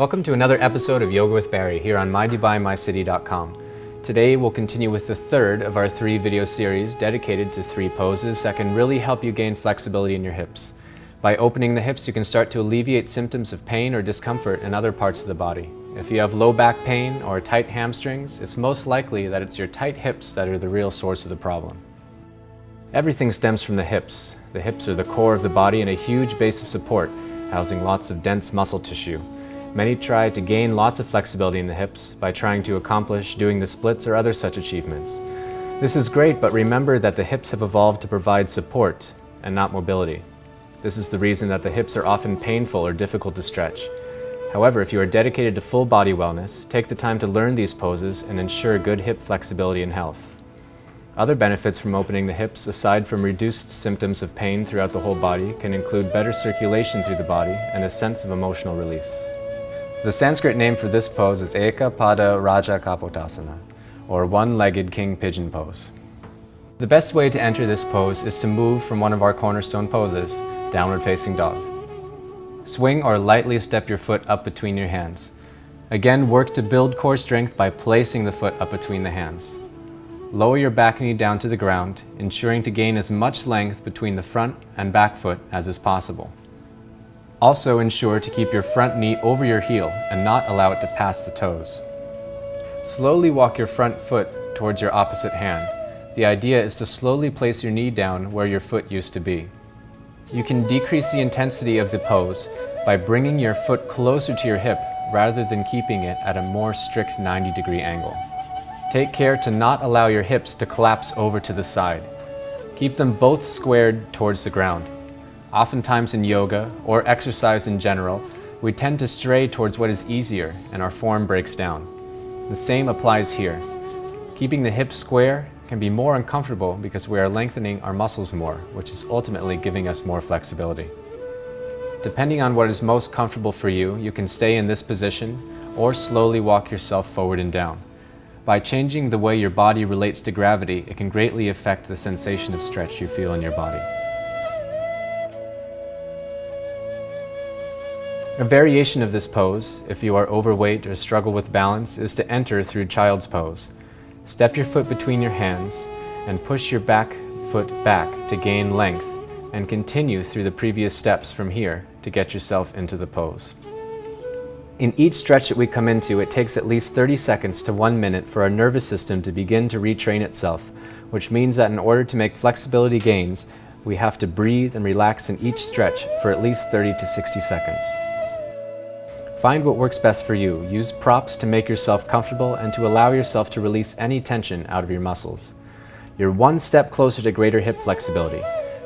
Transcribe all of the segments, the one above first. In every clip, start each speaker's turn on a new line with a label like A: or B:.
A: Welcome to another episode of Yoga with Barry here on MyDubaiMyCity.com. Today we'll continue with the third of our 3 video series dedicated to 3 poses that can really help you gain flexibility in your hips. By opening the hips, you can start to alleviate symptoms of pain or discomfort in other parts of the body. If you have low back pain or tight hamstrings, it's most likely that it's your tight hips that are the real source of the problem. Everything stems from the hips. The hips are the core of the body and a huge base of support, housing lots of dense muscle tissue. Many try to gain lots of flexibility in the hips by trying to accomplish doing the splits or other such achievements. This is great, but remember that the hips have evolved to provide support and not mobility. This is the reason that the hips are often painful or difficult to stretch. However, if you are dedicated to full body wellness, take the time to learn these poses and ensure good hip flexibility and health. Other benefits from opening the hips, aside from reduced symptoms of pain throughout the whole body, can include better circulation through the body and a sense of emotional release. The Sanskrit name for this pose is Eka Pada Raja Kapotasana, or one-legged king pigeon pose. The best way to enter this pose is to move from one of our cornerstone poses, downward facing dog. Swing or lightly step your foot up between your hands. Again, work to build core strength by placing the foot up between the hands. Lower your back knee down to the ground, ensuring to gain as much length between the front and back foot as is possible. Also ensure to keep your front knee over your heel and not allow it to pass the toes. Slowly walk your front foot towards your opposite hand. The idea is to slowly place your knee down where your foot used to be. You can decrease the intensity of the pose by bringing your foot closer to your hip rather than keeping it at a more strict 90-degree angle. Take care to not allow your hips to collapse over to the side. Keep them both squared towards the ground. Oftentimes in yoga, or exercise in general, we tend to stray towards what is easier and our form breaks down. The same applies here. Keeping the hips square can be more uncomfortable because we are lengthening our muscles more, which is ultimately giving us more flexibility. Depending on what is most comfortable for you, you can stay in this position or slowly walk yourself forward and down. By changing the way your body relates to gravity, it can greatly affect the sensation of stretch you feel in your body. A variation of this pose, if you are overweight or struggle with balance, is to enter through child's pose. Step your foot between your hands and push your back foot back to gain length, and continue through the previous steps from here to get yourself into the pose. In each stretch that we come into, it takes at least 30 seconds to 1 minute for our nervous system to begin to retrain itself, which means that in order to make flexibility gains, we have to breathe and relax in each stretch for at least 30 to 60 seconds. Find what works best for you. Use props to make yourself comfortable and to allow yourself to release any tension out of your muscles. You're one step closer to greater hip flexibility.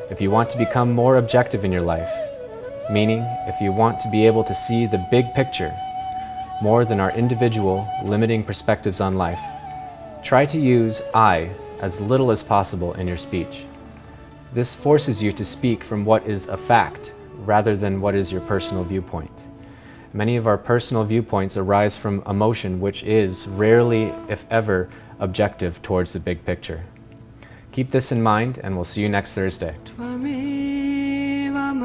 A: If you want to become more objective in your life, meaning if you want to be able to see the big picture more than our individual limiting perspectives on life, try to use I as little as possible in your speech. This forces you to speak from what is a fact rather than what is your personal viewpoint. Many of our personal viewpoints arise from emotion, which is rarely, if ever, objective towards the big picture. Keep this in mind, and we'll see you next Thursday. Tvameva